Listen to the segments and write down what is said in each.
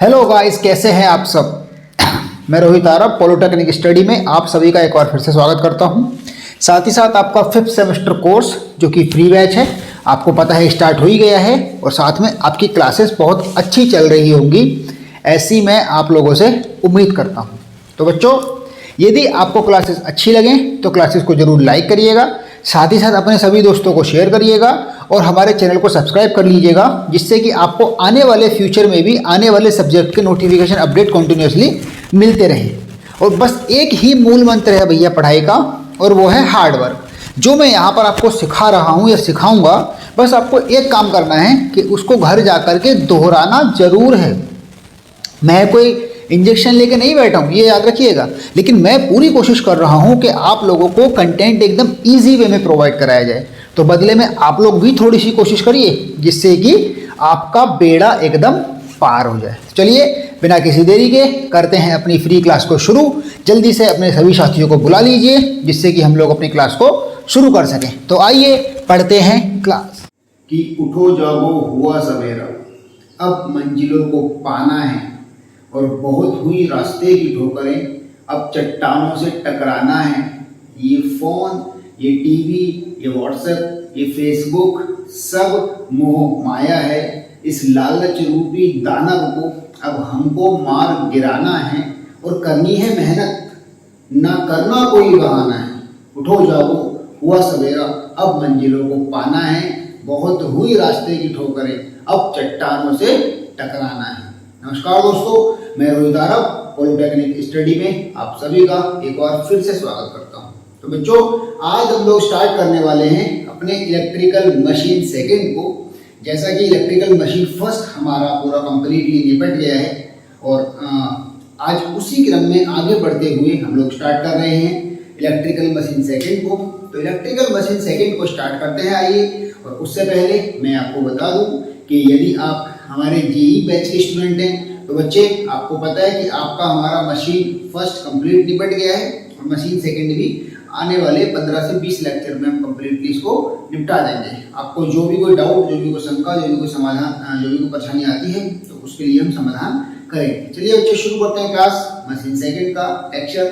Hello guys, कैसे हैं आप सब। मैं रोहित आरब पॉलिटेक्निक स्टडी में आप सभी का एक बार फिर से स्वागत करता हूं। साथ ही साथ आपका 5th सेमेस्टर कोर्स जो कि फ्री बैच है, आपको पता है स्टार्ट हो ही गया है और साथ में आपकी क्लासेस बहुत अच्छी चल रही होंगी, ऐसी मैं आप लोगों से उम्मीद करता हूं। तो बच्चों, यदि आपको क्लासेस अच्छी लगें तो क्लासेस को ज़रूर लाइक करिएगा, साथ ही साथ अपने सभी दोस्तों को शेयर करिएगा और हमारे चैनल को सब्सक्राइब कर लीजिएगा, जिससे कि आपको आने वाले फ्यूचर में भी आने वाले सब्जेक्ट के नोटिफिकेशन अपडेट कंटिन्यूसली मिलते रहे। और बस एक ही मूल मंत्र है भैया पढ़ाई का, और वो है हार्ड वर्क। जो मैं यहाँ पर आपको सिखा रहा हूँ या सिखाऊंगा, बस आपको एक काम करना है कि उसको घर जा कर के दोहराना जरूर है। मैं कोई इंजेक्शन लेके नहीं बैठा हूँ, ये याद रखिएगा, लेकिन मैं पूरी कोशिश कर रहा हूँ कि आप लोगों को कंटेंट एकदम इजी वे में प्रोवाइड कराया जाए। तो बदले में आप लोग भी थोड़ी सी कोशिश करिए, जिससे कि आपका बेड़ा एकदम पार हो जाए। चलिए बिना किसी देरी के करते हैं अपनी फ्री क्लास को शुरू। जल्दी से अपने सभी साथियों को बुला लीजिए, जिससे कि हम लोग अपनी क्लास को शुरू कर सकें। तो आइए पढ़ते हैं क्लास। कि उठो जागो हुआ सवेरा, अब मंजिलों को पाना है, और बहुत हुई रास्ते की ठोकरें, अब चट्टानों से टकराना है। ये फोन, ये टीवी, ये व्हाट्सएप, ये फेसबुक सब मोह माया है। इस लालच रूपी दानव को अब हमको मार गिराना है, और करनी है मेहनत, ना करना कोई बहाना है। उठो जागो हुआ सवेरा, अब मंजिलों को पाना है, बहुत हुई रास्ते की ठोकरें, अब चट्टानों से टकराना है। नमस्कार दोस्तों, मैं रोहित आरब पॉलिटेक्निक स्टडी में आप सभी का एक बार फिर से स्वागत करता हूं। तो बच्चों, आज हम लोग स्टार्ट करने वाले हैं अपने इलेक्ट्रिकल मशीन सेकंड को। जैसा कि इलेक्ट्रिकल मशीन फर्स्ट हमारा पूरा कंप्लीटली निपट गया है, और आज उसी क्रम में आगे बढ़ते हुए हम लोग स्टार्ट कर रहे हैं इलेक्ट्रिकल मशीन सेकंड को। तो इलेक्ट्रिकल मशीन सेकंड को स्टार्ट करते हैं, आइए। और उससे पहले मैं आपको बता दूं कि यदि आप हमारे जेई बैच के स्टूडेंट हैं तो बच्चे, आपको पता है कि आपका हमारा मशीन फर्स्ट कंप्लीट निपट गया है, और मशीन सेकंड भी आने वाले 15 से 20 लेक्चर में हम कंप्लीटली इसको निपटा देंगे। आपको जो भी कोई डाउट, जो भी कोई शंका, जो भी कोई समाधान, जो भी कोई परेशानी आती है, तो उसके लिए हम समाधान करेंगे। चलिए बच्चे, शुरू करते हैं क्लास मशीन सेकंड का लेक्चर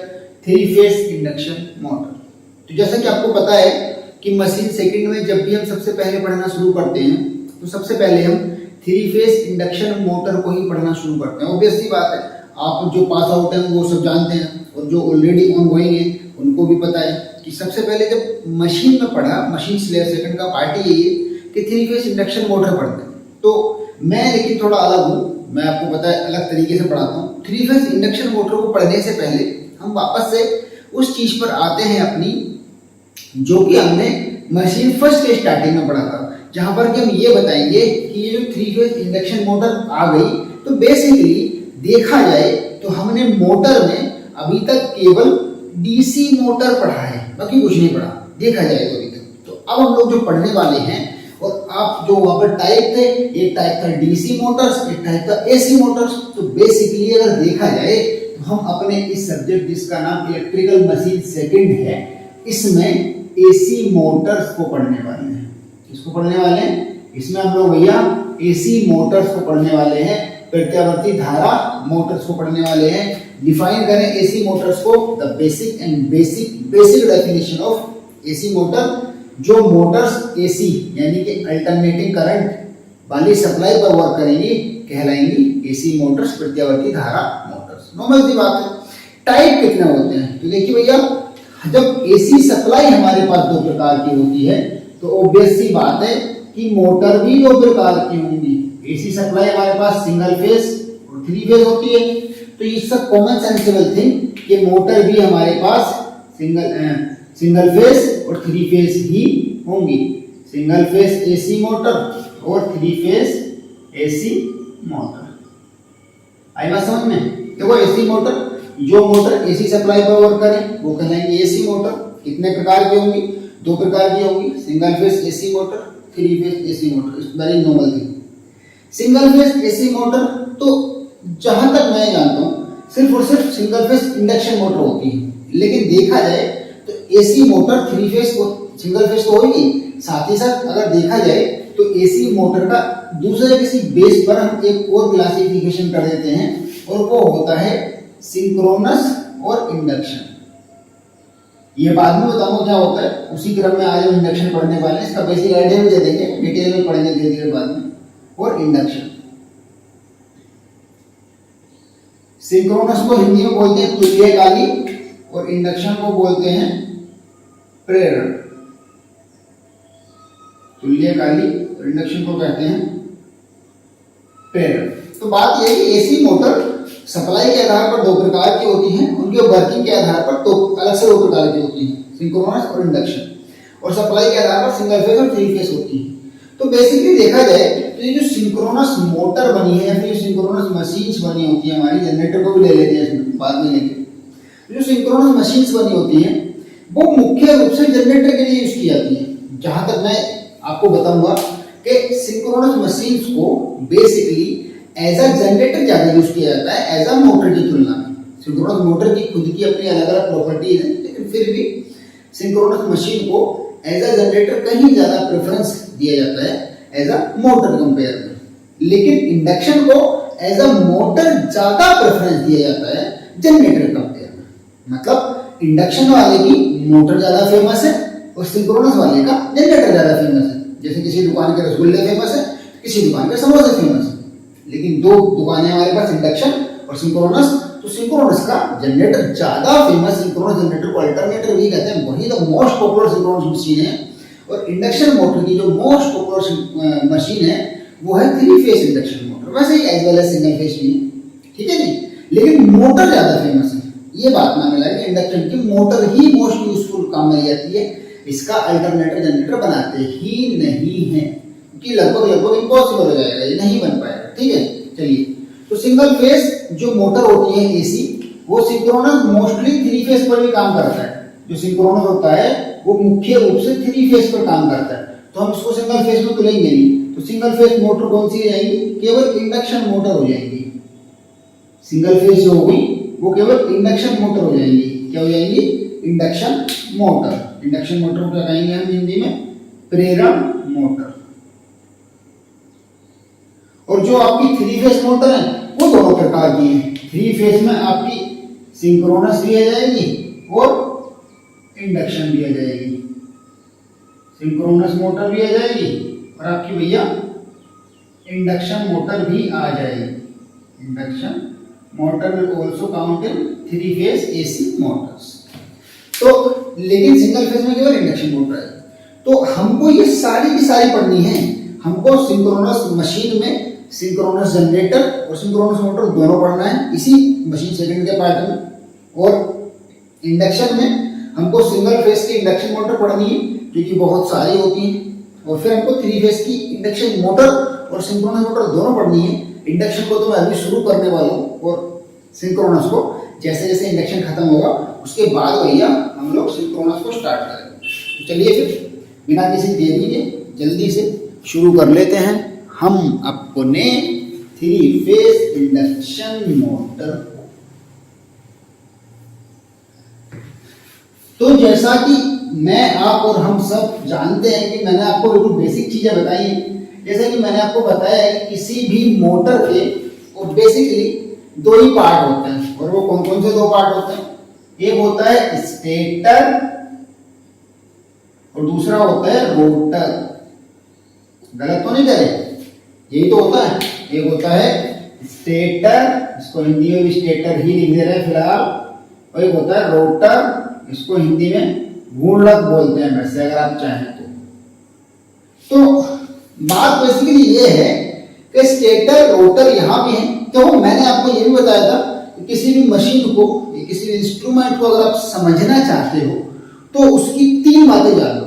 3 फेज इंडक्शन मोटर। तो जैसा कि आपको पता है कि मशीन सेकंड में जब भी हम सबसे पहले पढ़ना शुरू करते हैं, तो सबसे पहले हम 3 फेज इंडक्शन मोटर को ही पढ़ना शुरू करते हैं। ऑब्वियस सी बात है, आप जो पास आउट हैं वो सब जानते हैं, और जो ऑलरेडी ऑन गोइंग है उनको भी पता है कि सबसे पहले जब मशीन में पढ़ा, मशीन स्लेव सेकंड का पार्ट ही ये कि 3 फेज इंडक्शन मोटर पढ़ते हैं। तो मैं लेकिन थोड़ा अलग हूँ, मैं आपको पता है अलग तरीके से पढ़ाता हूँ। 3 फेज इंडक्शन मोटर को पढ़ने से पहले हम वापस से उस चीज पर आते हैं अपनी, जो कि हमने मशीन फर्स्ट के स्टार्टिंग में पढ़ा था, जहां पर कि हम ये बताएंगे कि ये जो 3 फेज इंडक्शन मोटर आ गई, तो बेसिकली देखा जाए तो हमने मोटर में अभी तक केवल डीसी मोटर पढ़ा है, बाकी कुछ नहीं पढ़ा देखा जाए तो अभी तक। तो अब हम लोग जो पढ़ने वाले हैं, और आप जो वहां पर टाइप थे, एक टाइप था डीसी मोटर्स, एक टाइप था एसी मोटर्स। तो बेसिकली अगर देखा जाए तो हम अपने इस सब्जेक्ट जिसका नाम इलेक्ट्रिकल मशीन सेकंड है, इसमें एसी मोटर्स को पढ़ने वाले हैं। किसको पढ़ने वाले हैं? इसमें हम लोग भैया एसी मोटर्स को पढ़ने वाले हैं, प्रत्यावर्ती धारा मोटर्स को पढ़ने वाले हैं। डिफाइन करें एसी मोटर्स को, the basic definition of AC motor. जो मोटर्स एसी यानी कि अल्टरनेटिंग करंट वाली सप्लाई पर वर्क करेंगी कहलाएंगी एसी मोटर्स, प्रत्यावर्ती धारा मोटर्स। नॉर्मल सी बात है। टाइप कितने होते हैं? तो देखिए भैया, जब एसी सप्लाई हमारे पास 2 प्रकार की होती है, तो ऑब्वियस सी बात है कि मोटर भी 2 प्रकार की होंगी। एसी सप्लाई हमारे पास सिंगल फेज और 3 फेज होती है। तो it's a common sensible thing कि मोटर भी हमारे पास सिंगल फेज और 3 फेज ही होंगी। सिंगल फेज एसी मोटर और 3 फेज एसी मोटर। आई बात समझ में? देखो, एसी मोटर, जो मोटर एसी सप्लाई पर वर्क करे वो कहलाएंगे एसी मोटर। कितने प्रकार की होंगी? 2 प्रकार की होंगी, single phase AC motor, 3 phase AC motor. It's very normal thing. Single phase AC motor, तो जहां तक मैं जानता हूं, सिर्फ और सिर्फ सिंगल फेज इंडक्शन मोटर होती है। लेकिन देखा जाए तो एसी मोटर 3 फेज को, सिंगल फेज तो होगी, साथ ही साथ अगर देखा जाए तो एसी मोटर का दूसरे किसी बेस पर हम एक और क्लासिफिकेशन कर देते हैं और वो होता है सिंक्रोनस और इंडक्शन। ये बाद में बताऊंगा क्या होता है, उसी क्रम में आज हम इंडक्शन पढ़ने वाले हैं, इसका बेसिक आइडिया भी दे देंगे, डिटेल में पढ़ेंगे धीरे धीरे बाद में। और इंडक्शन, सिंक्रोनस को हिंदी में बोलते हैं तुल्यकाली और इंडक्शन को बोलते हैं प्रेरण। तुल्यकाली और इंडक्शन को कहते हैं प्रेरण। तो बात यह है कि एसी मोटर सप्लाई के आधार पर दो प्रकार की होती हैं, उनके वर्किंग के आधार पर दो अलग से दो प्रकार की होती हैं, सिंक्रोनस और इंडक्शन, और सप्लाई के आधार पर सिंगल फेज और थ्री फेज होती है। तो बेसिकली देखा जाए तो ये जो सिंक्रोनस मोटर बनी है या फिर सिंक्रोनस मशीन्स बनी होती है, हमारी जनरेटर को भी ले लेते हैं इसमें बाद में लेंगे, जो सिंक्रोनस मशीन्स बनी होती हैं वो मुख्य रूप से जनरेटर के लिए यूज की जाती है। जहां तक मैं आपको बताऊंगा कि सिंक्रोनस मशीन्स को बेसिकली एज अ जनरेटर ज्यादा यूज किया जाता है एज अ मोटर की तुलना में। सिंक्रोनस मोटर की खुद की अपनी अलग अलग प्रॉपर्टीज है, लेकिन फिर भी सिंक्रोनस मशीन को एज अ जनरेटर कहीं ज्यादा प्रेफरेंस दिया जाता है एज अ मोटर कंपेयर में। लेकिन इंडक्शन को एज अ मोटर ज्यादा प्रेफरेंस दिया जाता है जनरेटर कंपेयर में। मतलब इंडक्शन वाले की मोटर ज्यादा फेमस है और सिंक्रोनस वाले का जनरेटर ज्यादा फेमस है। जैसे किसी दुकान के रसगुल्ले फेमस है, किसी दुकान के समोसे फेमस है, लेकिन दो दुकानें हमारे पास इंडक्शन और सिंक्रोनस, तो सिंक्रोनस का जनरेटर ज्यादा फेमस, सिंक्रोनस जनरेटर को अल्टरनेटर भी कहते हैं, वही the most popular synchronous machine है। और इंडक्शन मोटर की जो मोस्ट पॉपुलर मशीन है वो है थ्री फेज इंडक्शन मोटर, वैसे ही as well as single phase भी, ठीक है जी, लेकिन मोटर ज्यादा फेमस है। ये बात ना मिला कि इंडक्शन की मोटर ही मोस्ट यूजफुल काम में जाती है, इसका अल्टरनेटर जनरेटर बनाते ही नहीं है, क्योंकि लगभग इम्पॉसिबल हो जाएगा, ये नहीं बन पाएगा, ठीक है। चलिए, तो सिंगल फेज जो मोटर होती है एसी, वो सिंक्रोनस मोस्टली थ्री फेज पर भी काम करता है। जो सिंक्रोनस होता है वो मुख्य रूप से थ्री फेज पर काम करता है, तो हम इसको सिंगल फेज में तुलेंगे नहीं। तो सिंगल फेज मोटर कौन सी हो जाएगी? केवल इंडक्शन मोटर हो जाएगी। सिंगल फेज जो होगी वो केवल इंडक्शन मोटर हो जाएगी। क्या हो जाएगी? Induction motor. इंडक्शन मोटर को क्या कहेंगे हम हिंदी में? प्रेरण मोटर। और जो आपकी थ्री फेज मोटर है वो दोनों प्रकार की है। थ्री फेज में आपकी सिंक्रोनस भी आ जाएगी और इंडक्शन भी आ जाएगी। सिंक्रोनस मोटर भी आ जाएगी और आपकी भैया इंडक्शन मोटर भी आ जाएगी। Induction motor will also count in three phase AC Motors. तो लेकिन सिंगल फेज में केवल इंडक्शन मोटर है। तो हमको ये सारी की सारी पढ़नी है। हमको सिंक्रोनस मशीन में सिंक्रोनस जनरेटर और सिंक्रोनस मोटर दोनों पढ़ना है इसी मशीन सेकंड के पार्ट में। और इंडक्शन में हमको सिंगल फेज की इंडक्शन मोटर पढ़नी है क्योंकि बहुत सारी होती हैं, और फिर हमको थ्री फेज की इंडक्शन मोटर और सिंक्रोनस मोटर दोनों पढ़नी है। इंडक्शन को तो मैं अभी शुरू करने वाला हूँ और सिंक्रोनस को जैसे जैसे इंडक्शन खत्म होगा उसके बाद भैया हम लोग सिंक्रोनस को स्टार्ट करेंगे। तो चलिए फिर बिना किसी देरी के जल्दी से शुरू कर लेते हैं हम अपने थ्री फेज इंडक्शन मोटर। तो जैसा कि मैं आप और हम सब जानते हैं कि मैंने आपको बिल्कुल बेसिक चीजें बताई हैं। जैसे कि मैंने आपको बताया है कि किसी भी मोटर के और बेसिकली दो ही पार्ट होते हैं, और वो कौन कौन से दो पार्ट होते हैं? एक होता है स्टेटर और दूसरा होता है रोटर। गलत तो नहीं करे, यही तो होता है। एक होता है स्टेटर, इसको हिंदी में भी स्टेटर ही लिख दे रहे हैं फिलहाल, और एक होता है रोटर, इसको हिंदी में घूर्णक बोलते हैं वैसे अगर आप चाहें तो बात बेसिकली ये है कि स्टेटर रोटर यहाँ भी है। तो मैंने आपको ये भी बताया था कि किसी भी मशीन को, किसी भी इंस्ट्रूमेंट को अगर आप समझना चाहते हो तो उसकी तीन बातें जान लो।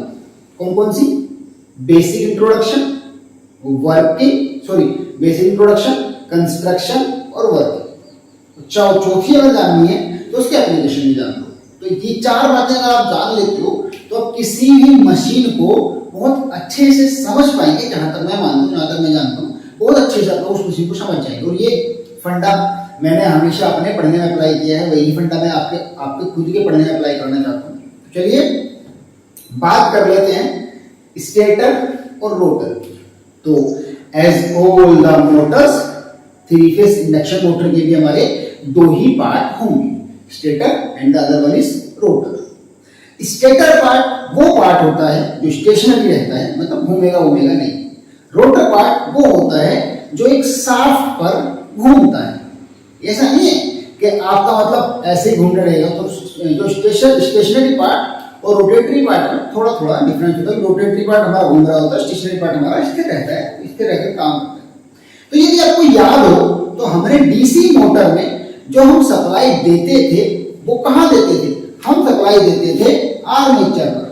कौन कौन सी? Basic introduction, basic introduction, construction और वर्किंग। चौथी अगर जाननी है तो उसके एप्लीकेशन भी जान लो। तो ये चार बातें अगर आप जान लेते हो तो आप किसी भी मशीन को बहुत अच्छे से समझ पाएंगे। जहां तक मैं मानता हूँ, जहां तक मैं जानता हूँ, बहुत अच्छे से आप उस मशीन को समझ जाएंगे। और ये फंडा मैंने हमेशा अपने पढ़ने में अप्लाई किया है, वही फंडा मैं आपके खुद के पढ़ने में अप्लाई करना चाहता हूँ। चलिए बात कर लेते हैं स्टेटर और रोटर। तो as all the motors, three phase induction motor के भी हमारे दो ही पार्ट होंगे, stator and the other one is rotor. Stator part वो पार्ट होता है जो स्टेशनरी रहता है, मतलब घूमेगा घूमेगा नहीं। रोटर पार्ट वो होता है जो एक शाफ्ट पर घूमता है। ऐसा नहीं है कि आपका मतलब ऐसे ही घूमने रहेगा, तो जो स्टेशनरी पार्ट और रोटेटरी पार्ट में थोड़ा थोड़ा डिफरेंस होता है। रोटेटरी पार्ट हमारा घूम रहा होता है, स्टेशनरी पार्ट हमारा स्थिर रहता है, स्थिर रहकर काम करता है। तो यदि आपको याद हो तो हमने डीसी मोटर में जो हम सप्लाई देते थे वो कहां देते थे? हम सप्लाई देते थे आर्मेचर पर।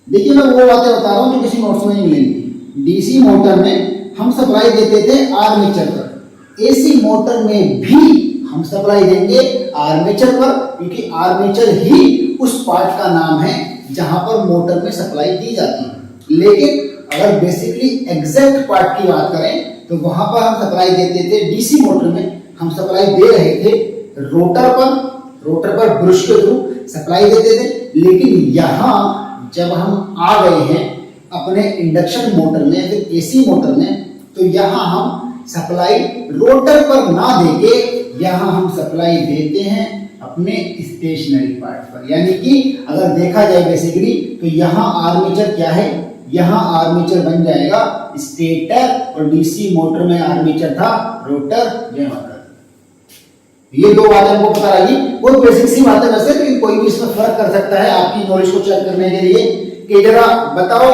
देखिए मैं वो बातें बता रहा हूं जो किसी नोट्स में नहीं मिलेंगी। डीसी मोटर में हम सप्लाई देते थे आर्मेचर पर, एसी मोटर में भी हम सप्लाई देंगे आर्मेचर पर, क्योंकि आर्मेचर ही उस पार्ट का नाम है जहां पर मोटर में सप्लाई दी जाती है। लेकिन अगर बेसिकली एग्जैक्ट पार्ट की बात करें तो वहां पर हम सप्लाई देते थे, डीसी मोटर में हम सप्लाई दे रहे थे रोटर पर ब्रश के थ्रू सप्लाई देते थे। लेकिन यहां जब हम आ गए हैं अपने इंडक्शन मोटर में, फिर एसी मोटर में, तो यहां हम सप्लाई रोटर पर ना देके यहां हम सप्लाई देते हैं अपने स्टेशनरी पार्ट पर। यानी कि अगर देखा जाए बेसिकली तो यहां आर्मेचर क्या है? यहां आर्मेचर बन जाएगा स्टेटर, और डीसी मोटर में आर्मेचर था रोटर। जय माता। ये दो बातें हमको पता लगी, बहुत बेसिक सी बातें वैसे, लेकिन कोई भी इसमें फर्क कर सकता है आपकी नॉलेज को चेक करने के लिए कि जरा बताओ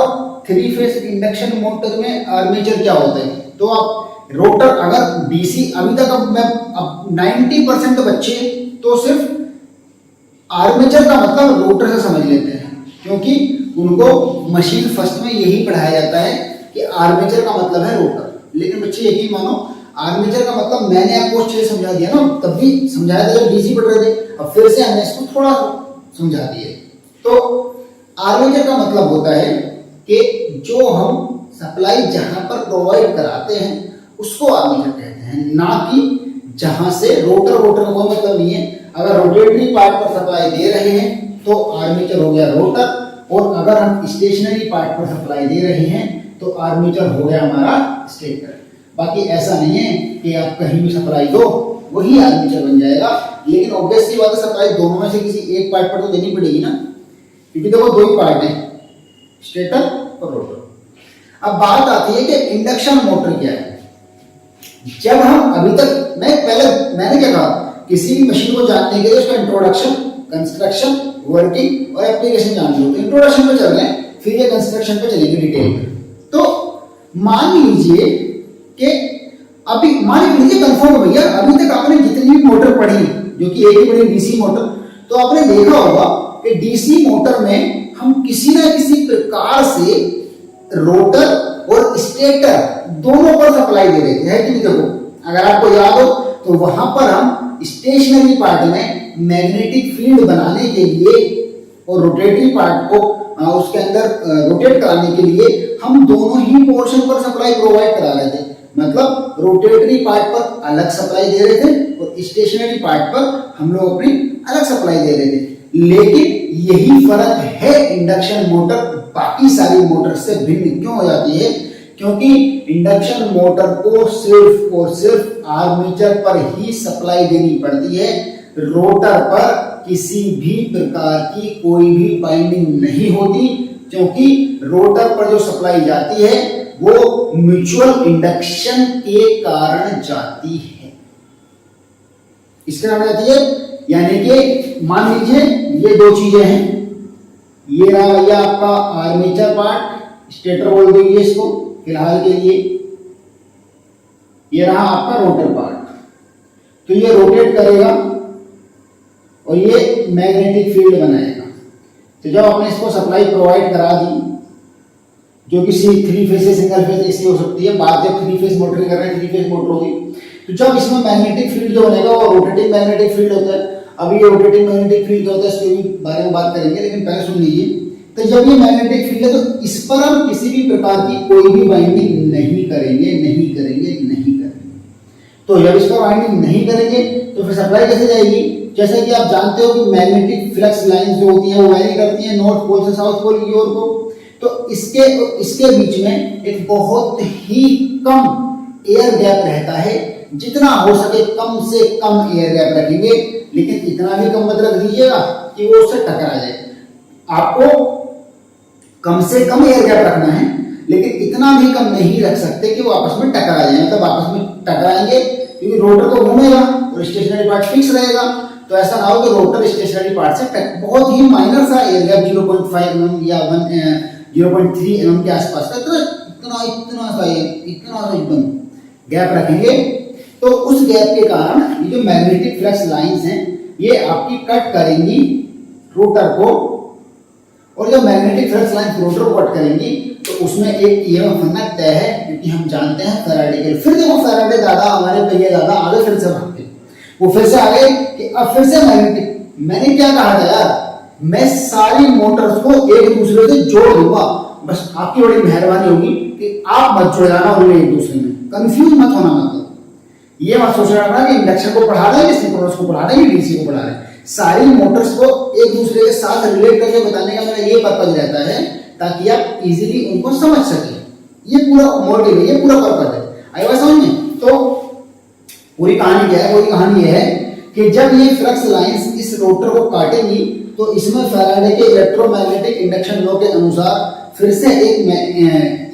थ्री फेज इंडक्शन मोटर में आर्मेचर क्या होता है। तो आप रोटर, अगर डीसी अभी तक अब 90% बच्चे तो सिर्फ आर्मेचर का मतलब रोटर से समझ लेते हैं, क्योंकि उनको मशीन फर्स्ट में यही पढ़ाया जाता है कि आर्मेचर का मतलब है रोटर। लेकिन बच्चे यकीन मानो आर्मेचर का मतलब मैंने आपको अच्छे से समझा दिया ना, तब भी समझाया था जब डीसी पढ़ रहे थे, अब फिर से हमने इसको थोड़ा समझा दिए। तो आर्मेचर का मतलब होता है कि जो हम सप्लाई जहां पर प्रोवाइड कराते हैं उसको आर्मेचर कहते हैं, ना कि जहां से रोटर का कोई मतलब नहीं है। अगर रोटेटरी पार्ट पर सप्लाई दे रहे हैं तो आर्मेचर हो गया रोटर, और अगर हम स्टेशनरी पार्ट पर सप्लाई दे रहे हैं तो आर्मेचर हो गया हमारा स्टेटर। बाकी ऐसा नहीं है कि आप कहीं भी सप्लाई दो वही आर्मेचर बन जाएगा। लेकिन ऑब्वियस सी बात है सप्लाई दोनों में से किसी एक पार्ट पर तो देनी पड़ेगी ना, क्योंकि देखो दो ही पार्ट है, स्टेटर और रोटर। अब बात आती है कि इंडक्शन मोटर क्या है। जब हम अभी तक मैंने क्या कहा, किसी भी मशीन को जानने के लिए उसका इंट्रोडक्शन, कंस्ट्रक्शन, वर्किंग और एप्लीकेशन जान लो। इंट्रोडक्शन पे चल रहे हैं, फिर ये कंस्ट्रक्शन पे चलेंगे डिटेल में। तो मान लीजिए कि अभी मान लीजिए कंफर्म हो भैया, अभी तक आपने जितनी भी मोटर पढ़ी, जो कि एक ही पढ़ी डीसी मोटर, तो आपने देखा होगा कि डीसी मोटर में हम किसी ना किसी प्रकार से रोटर और स्टेटर दोनों पर सप्लाई दे रहे थे, है कि नहीं। देखो अगर आपको याद हो तो वहां पर हम स्टेशनरी पार्ट में मैग्नेटिक फील्ड बनाने के लिए और रोटेटरी पार्ट को उसके अंदर रोटेट कराने के लिए हम दोनों ही पोर्शन पर सप्लाई प्रोवाइड करा रहे थे। मतलब रोटेटरी पार्ट पर अलग सप्लाई दे रहे थे और स्टेशनरी पार्ट पर हम लोग अपनी अलग सप्लाई दे रहे थे। लेकिन यही फर्क है इंडक्शन मोटर बाकी सारी मोटर से भिन्न क्यों हो जाती है, क्योंकि इंडक्शन मोटर को सिर्फ और सिर्फ आर्मेचर पर ही सप्लाई देनी पड़ती है। रोटर पर किसी भी प्रकार की कोई भी बाइंडिंग नहीं होती, क्योंकि रोटर पर जो सप्लाई जाती है वो म्यूचुअल इंडक्शन के कारण जाती है। इसके कारण जाती है, यानी कि मान लीजिए ये दो चीजें हैं, ये रहा भैया आपका आर्मेचर पार्ट, स्टेटर बोल दीजिए इसको फिलहाल के लिए, ये रहा आपका रोटर पार्ट। तो ये रोटेट करेगा और ये मैग्नेटिक फील्ड बनाएगा। तो जब आपने इसको सप्लाई प्रोवाइड करा दी, जो कि थ्री फेज से सिंगल फेज ऐसी हो सकती है, बात जब थ्री फेज मोटर कर रहे हैं, थ्री फेज मोटर होगी, तो जब इसमें मैग्नेटिक फील्ड जो बनेगा वो रोटेटिंग मैग्नेटिक फील्ड होता है। अभी ये रोटेटिंग मैग्नेटिक फील्ड होता है, इसके बारे में बात करेंगे, लेकिन पहले सुन लीजिए। तो जब ये मैग्नेटिक फील्ड है तो इस पर हम किसी भी प्रकार की कोई भी बाइंडिंग नहीं करेंगे। तो जब इस पर बाइंडिंग नहीं करेंगे तो फिर सप्लाई कैसे जाएगी? जैसे कि आप जानते हो कि मैग्नेटिक फ्लक्स लाइंस जो होती हैं वो वैरी करती हैं नॉर्थ पोल से साउथ पोल की ओर को। तो इसके बीच में एक बहुत ही कम एयर गैप रहता है। जितना हो सके कम से कम एयर गैप रखेंगे, लेकिन इतना भी कम मत रख दीजिएगा कि वो उससे टकरा जाए। आपको कम से कम एयर गैप रखना है, लेकिन इतना भी कम नहीं रख सकते कि वो आपस में टकरा जाए। मतलब आपस में टकराएंगे क्योंकि रोटर तो घूमेगा और स्टेशनरी पार्ट फिक्स रहेगा, तो ऐसा ना हो कि रोटर स्टेशनरी पार्ट से बहुत ही माइनर सा एयर गैप 0.5 mm या 0.3 mm के आसपास का इतना सा एकदम गैप रखेंगे। तो उस गैप के कारण ये जो मैग्नेटिक फ्लक्स लाइंस हैं ये आपकी कट करेंगी रोटर को, और जब मैग्नेटिक फ्लक्स लाइंस रोटर को कट करेंगी तो उसमें एक ईएमएफ बनना तय है, क्योंकि हम जानते हैं फैराडे के। फिर देखो फैराडे दादा हमारे पहिए दादा आगे फिर से भागते, वो फिर से आगे कि अब फिर से मैग्नेटिक। मैंने क्या कहा था यार, मैं सारी मोटर्स को एक दूसरे से जोड़ दूंगा, बस आपकी बड़ी मेहरबानी होगी कि आप मत जोड़ जाना और एक दूसरे में कंफ्यूज मत होना। मतलब ये मत सोच रहा कि इंडक्शन को पढ़ा रहे हैं, सिंक्रोनस को पढ़ा रहे हैं, डीसी को पढ़ा रहे हैं। सारी मोटर्स को एक दूसरे के साथ रिलेट करके बताने का मेरा ये पर्पज रहता है ताकि आप इजीली उनको समझ सकें। ये पूरा मोटिव है, ये पूरा पर्पज है। आई बात समझ में? तो पूरी कहानी क्या है? पूरी कहानी ये है कि जब ये फ्लक्स लाइंस इस रोटर को काटेंगी तो इसमें फैराडे के इलेक्ट्रोमैग्नेटिक इंडक्शन लॉ के अनुसार फिर से एक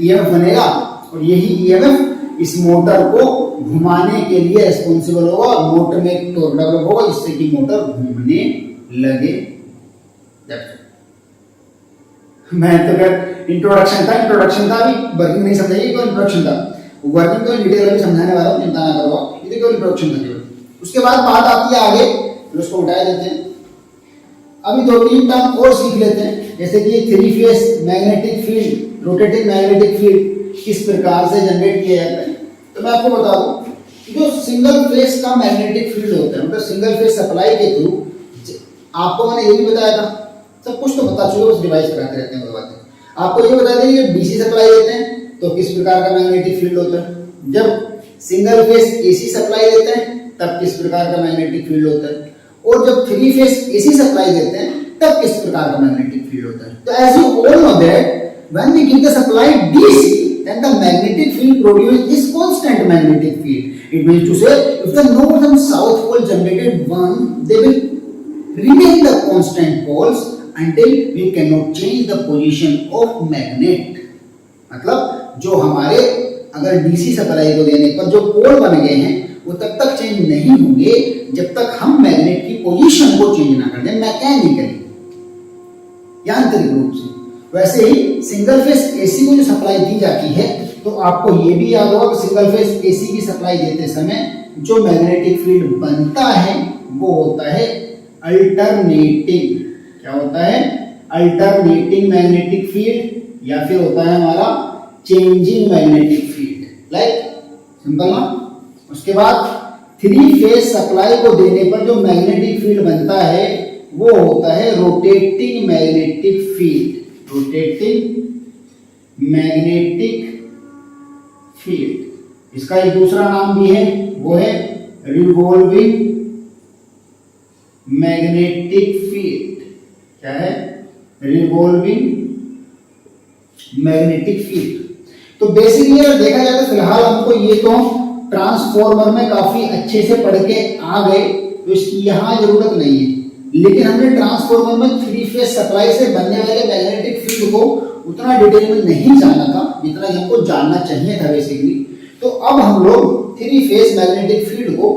ईएमएफ बनेगा, और यही ईएमएफ इस मोटर को घुमाने के लिए रिस्पॉन्सिबल होगा। मोटर में एक टॉर्क डेवलप होगा जिससे कि मोटर घूमने लगे। मैं तो क्या इंट्रोडक्शन था अभी वर्किंग नहीं समझाइए, क्यों इंट्रोडक्शन था। वर्किंग तो डिटेल में समझाने वाला हूँ, चिंता ना करो आप, ये केवल इंट्रोडक्शन था केवल। उसके बाद बात आती है आगे, फिर उसको उठाए देते हैं। अभी 2-3 टर्म और सीख लेते हैं, जैसे कि 3 phase magnetic field, rotating magnetic field किस प्रकार से जनरेट किया जाता है। तो मैं आपको बता दूं, जो सिंगल फेज का मैग्नेटिक फील्ड होता है, मतलब सिंगल फेज सप्लाई के थ्रू, आपको मैंने ये भी बताया था, सब कुछ तो बता चुके, बस रिवाइज कराते रहते हैं वो बातें। आपको ये बता दें कि डीसी सप्लाई देते हैं तो किस प्रकार का मैग्नेटिक फील्ड होता है, जब सिंगल फेज एसी सप्लाई देते हैं तब किस प्रकार का मैग्नेटिक फील्ड होता है, और जब 3 फेज एसी सप्लाई देते हैं तब किस प्रकार का मैग्नेटिक फील्ड होता है। तो as you all know that when we give the supply DC, then the magnetic field produced is constant magnetic field. It means to say, if the north and south pole generated one, they will remain the constant poles until we cannot change the position of magnet. मतलब जो हमारे अगर DC supply को देने पर जो पोल बन गए हैं वो तब तक चेंज नहीं होंगे जब तक हम मैग्नेट की पोजीशन को चेंज ना कर दें मैकेनिकली, यांत्रिक रूप से। वैसे ही सिंगल फेज एसी को जो सप्लाई दी जाती है, तो आपको ये भी याद होगा कि सिंगल फेज एसी की सप्लाई देते समय जो मैग्नेटिक फील्ड बनता है वो होता है अल्टरनेटिंग। क्या होता है? अल्टरनेटिंग मैग्नेटिक फील्ड, या फिर होता है हमारा changing magnetic field. Like simple ना। उसके बाद 3 फेज सप्लाई को देने पर जो मैग्नेटिक फील्ड बनता है वो होता है rotating magnetic field. Rotating magnetic field, इसका एक दूसरा नाम भी है, वो है रिवॉल्विंग मैग्नेटिक फील्ड। क्या है? Revolving magnetic field. तो बेसिकली अगर देखा जाए तो फिलहाल हमको ये तो ट्रांसफॉर्मर में काफी अच्छे से पढ़ के आ गए, तो इसकी यहां जरूरत नहीं है। लेकिन हमने ट्रांसफॉर्मर में 3 फेज सप्लाई से बनने वाले मैग्नेटिक फील्ड को उतना डिटेल में नहीं जाना था जितना हमको जानना चाहिए था बेसिकली। तो अब हम लोग 3 फेज मैग्नेटिक फील्ड को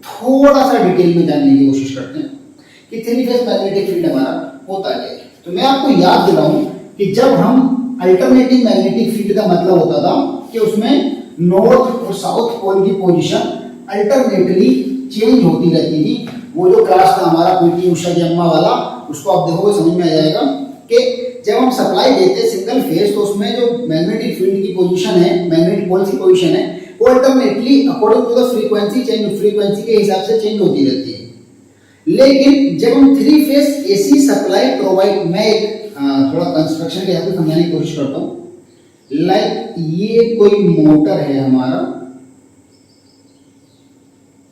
थोड़ा सा डिटेल में जानने की कोशिश करते हैं कि 3 फेज मैग्नेटिक फील्ड हमारा होता क्या है। तो मैं आपको याद दिलाऊं कि जब हम अल्टरनेटिंग मैग्नेटिक फील्ड का मतलब होता था कि उसमें नॉर्थ और साउथ पोल की पोजीशन अल्टरनेटली चेंज होती रहती थी। वो जो क्लास था हमारा पीटी उषा की अम्मा वाला, उसको आप देखोगे समझ में आ जाएगा कि जब हम सप्लाई देते हैं सिंगल फेज तो उसमें जो मैग्नेटिक फील्ड की पोजीशन है, मैग्नेटिक पोल की पोजीशन है, वो alternately according to the frequency के हिसाब से चेंज होती रहती है। लेकिन जब हम 3 फेज एसी सप्लाई प्रोवाइड, मैं एक थोड़ा कंस्ट्रक्शन के हिसाब से समझाने की कोशिश करता हूँ। लाइक ये कोई मोटर है हमारा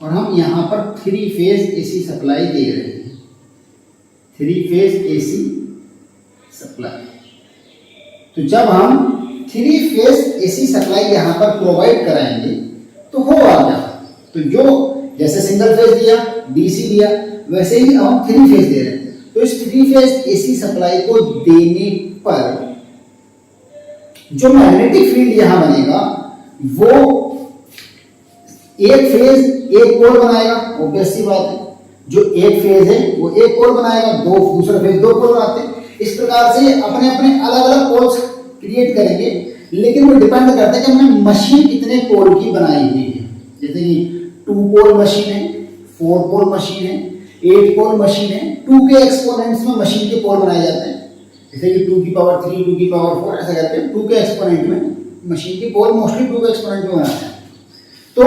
और हम यहां पर 3 फेज एसी सप्लाई दे रहे हैं। 3 फेज एसी सप्लाई, तो जब हम 3 फेज एसी सप्लाई यहाँ पर प्रोवाइड कराएंगे तो होगा क्या, तो जो जैसे सिंगल फेज दिया, डीसी दिया, वैसे ही हम 3 फेज दे रहे हैं। तो इस 3 फेज एसी सप्लाई को देने पर जो मैग्नेटिक फील्ड यहां बनेगा वो एक फेज एक पोल बनाएगा, ऑब्वियस सी बात है। जो एक फेज है वो एक पोल बनाएगा, दूसरा फेज 2 पोल बनाते हैं। इस प्रकार से अपने अपने अलग अलग पोल्स क्रिएट करेंगे, लेकिन वो डिपेंड करता है कि हमने मशीन कितने पोल की बनाई हुई है। जैसे कि 2 पोल मशीन है, 4 पोल मशीन है, 8 पोल मशीन है। 2 के एक्सपोनेंट्स में मशीन के पोल बनाए जाते हैं, जैसे कि 2 की पावर 3, 2 की पावर 4, ऐसा करके 2 के एक्सपोनेंट में मशीन के पोल मोस्टली 2 के एक्सपोनेंट में बनाते हैं। तो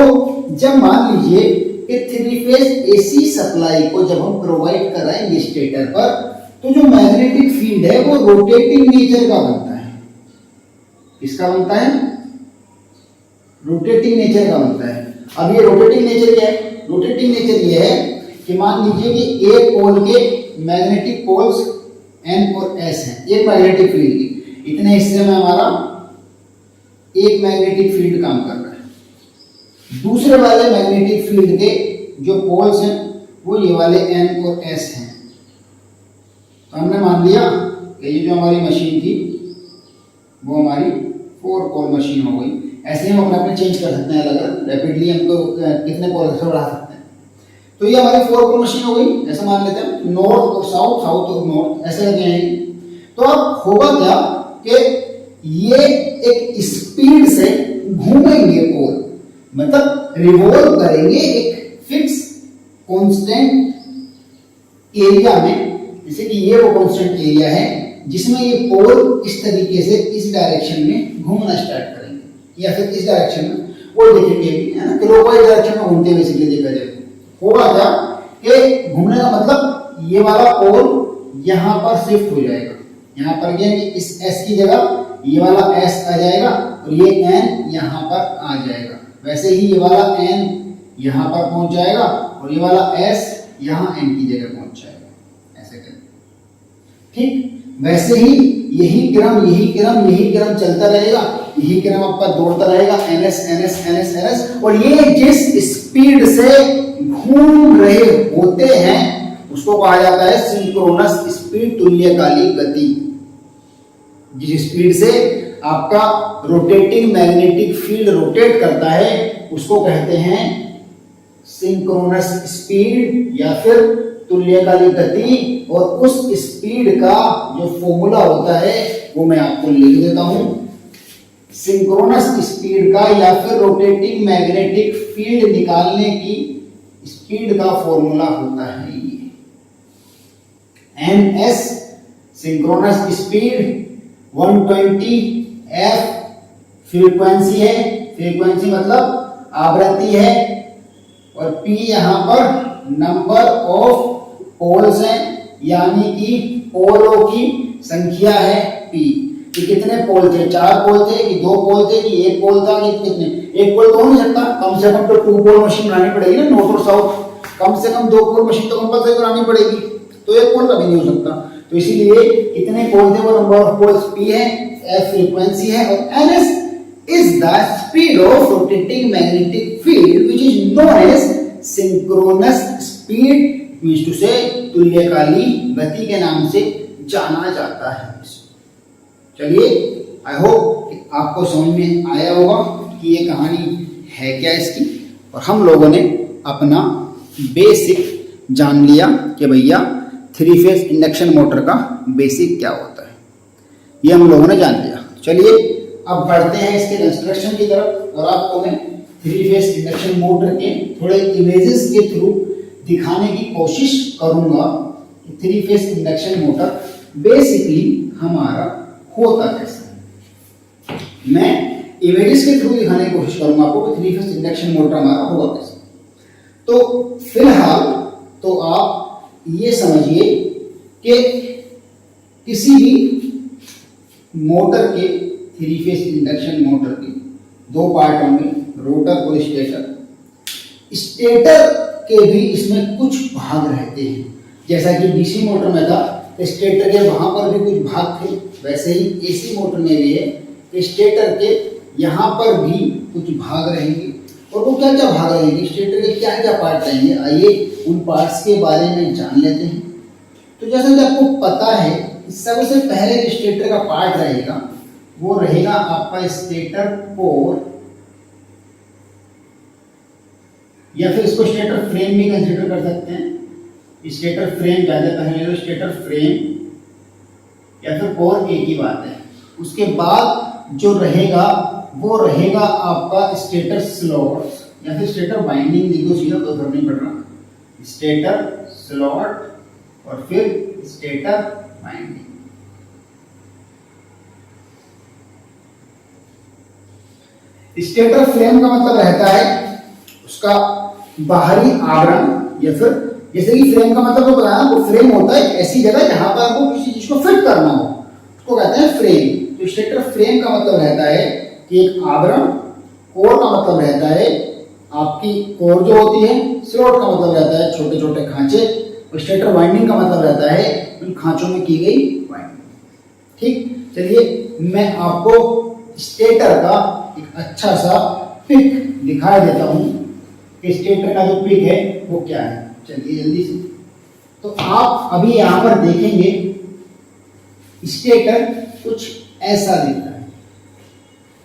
जब मान लीजिए कि 3 फेज एसी सप्लाई को जब हम प्रोवाइड कराएंगे स्टेटर पर, तो जो मैग्नेटिक फील्ड है वो रोटेटिंग नेचर का बनता है। किसका बनता है? रोटेटिंग नेचर का बनता है। अब ये रोटेटिंग नेचर क्या है? रोटेटिंग नेचर ये है कि मान लीजिए कि एक पोल के मैग्नेटिक पोल्स N और S हैं, एक मैग्नेटिक फील्ड की, इतने हिस्से में हमारा एक मैग्नेटिक फील्ड काम कर रहा है। दूसरे वाले मैग्नेटिक फील्ड के जो पोल्स हैं वो ये वाले N और S हैं। तो हमने मान लिया कि ये जो हमारी मशीन थी वो हमारी 4 पोल मशीन हो गई। ऐसे ही हम अपने अपने चेंज कर सकते हैं, अलग अलग रैपिडली हमको कितने पोल से बढ़ा सकते हैं। तो ये हमारी 4 पोल मशीन हो गई, ऐसा मान लेते हैं, नॉर्थ और साउथ, साउथ और नॉर्थ, ऐसे करके आएंगे। तो अब होगा क्या कि ये एक स्पीड से घूमेंगे पोल, मतलब रिवॉल्व करेंगे एक फिक्स कांस्टेंट एरिया में। जैसे कि ये वो कांस्टेंट एरिया है जिसमें ये पोल इस तरीके से इस डायरेक्शन में घूमना स्टार्ट करेंगे, या फिर इस डायरेक्शन में वो देखेंगे, है ना, क्लॉकवाइज डायरेक्शन में घूमते हुए बेसिकली देखा जाए। होगा क्या कि घूमने का मतलब ये वाला पोल यहाँ पर शिफ्ट हो जाएगा, यहाँ पर ये इस S की जगह ये वाला S आ जाएगा और ये N यहाँ पर आ जाएगा। वैसे ही ये वाला N यहाँ पर पहुंच जाएगा और ये वाला S यहाँ N की जगह पहुंच जाएगा, ऐसे करके। ठीक वैसे ही यही क्रम चलता रहेगा, यही क्रम आपका दौड़ता रहेगा, NS, और ये जिस स्पीड से घूम रहे होते हैं उसको कहा जाता है सिंक्रोनस स्पीड, तुल्यकालिक गति। जिस स्पीड से आपका रोटेटिंग मैग्नेटिक फील्ड रोटेट करता है उसको कहते हैं सिंक्रोनस स्पीड या फिर तुल्यकालिक गति। और उस स्पीड का जो फॉर्मूला होता है वो मैं आपको लिख देता हूं। सिंक्रोनस स्पीड का या फिर रोटेटिंग मैग्नेटिक फील्ड निकालने की स्पीड का फॉर्मूला होता है ये ns, synchronous speed 120 f frequency है, फ्रीक्वेंसी मतलब आवृत्ति है, और p यहां पर नंबर ऑफ पोल्स है, यानी कि पोलों की संख्या है p। कि कितने पोल थे, 4 पोल थे कि 2 पोल थे कि 1 पोल था कि कितने, 1 पोल तो हो नहीं सकता, कम से कम तो 2 पोल मशीन बनानी पड़ेगी ना, नॉर्थ और साउथ, कम से कम 2 पोल मशीन तो कंपलसरी बनानी पड़ेगी, तो 1 पोल कभी नहीं हो सकता। तो इसीलिए कितने पोल थे वो नंबर ऑफ पोल्स p है, f फ्रीक्वेंसी है, और ns is the speed of rotating magnetic field which is known as synchronous speed, means to say तुल्यकाली गति के नाम से जाना जाता है। चलिए, आई होप कि आपको समझ में आया होगा कि ये कहानी है क्या इसकी, और हम लोगों ने अपना बेसिक जान लिया कि भैया 3 फेज इंडक्शन मोटर का बेसिक क्या होता है, ये हम लोगों ने जान लिया। चलिए अब बढ़ते हैं इसके कंस्ट्रक्शन की तरफ, और आपको मैं 3 फेज इंडक्शन मोटर के थोड़े इमेजेस के थ्रू दिखाने की कोशिश करूंगा कि 3 फेज इंडक्शन मोटर बेसिकली हमारा होता कैसा है। मैं इमेजेस के थ्रू दिखाने की कोशिश करूंगा आपको कि 3 फेज इंडक्शन मोटर हमारा होगा कैसा। तो फिलहाल तो आप ये समझिए कि किसी भी मोटर के 3 फेज इंडक्शन मोटर के 2 पार्ट होंगे, रोटर और स्टेटर। स्टेटर के भी इसमें कुछ भाग रहते हैं, जैसा कि डीसी मोटर में था स्टेटर के वहां पर भी कुछ भाग थे, वैसे ही एसी मोटर में भी है कि स्टेटर के यहाँ पर भी कुछ भाग रहेंगे। और वो क्या क्या भाग रहेंगे, स्टेटर के क्या क्या पार्ट रहेंगे, आइए उन पार्ट्स के बारे में जान लेते हैं। तो जैसा कि आपको पता है, सबसे पहले जो स्टेटर का पार्ट रहेगा वो रहेगा आपका स्टेटर कोर, या फिर इसको स्टेटर फ्रेम भी कंसीडर कर सकते हैं। स्टेटर फ्रेम ज्यादा पहले, स्टेटर फ्रेम या फिर कोर एक ही बात है। उसके बाद जो रहेगा वो रहेगा आपका स्टेटर स्लॉट या फिर स्टेटर वाइंडिंग, देखो सीधा तो फर्क नहीं पड़ रहा, स्टेटर स्लॉट और फिर स्टेटर वाइंडिंग। स्टेटर फ्रेम का मतलब रहता है उसका बाहरी आवरण, या फिर जैसे कि फ्रेम का मतलब वो बताया, वो फ्रेम होता है ऐसी जगह जहां पर आपको किसी चीज को फिट करना हो, उसको कहते हैं फ्रेम। तो स्टेटर फ्रेम का मतलब रहता है कि एक आवरण, कोर का मतलब रहता है आपकी कोर जो होती है, स्लॉट का मतलब रहता है छोटे छोटे खांचे, और स्टेटर वाइंडिंग का मतलब रहता है उन खांचों में की गई वाइंडिंग। ठीक, चलिए मैं आपको स्टेटर का एक अच्छा सा पिक दिखा देता हूं कि स्टेटर का जो पिक है वो क्या है। चलिए जल्दी से, तो आप अभी यहां पर देखेंगे स्टेटर कुछ ऐसा दिखता है।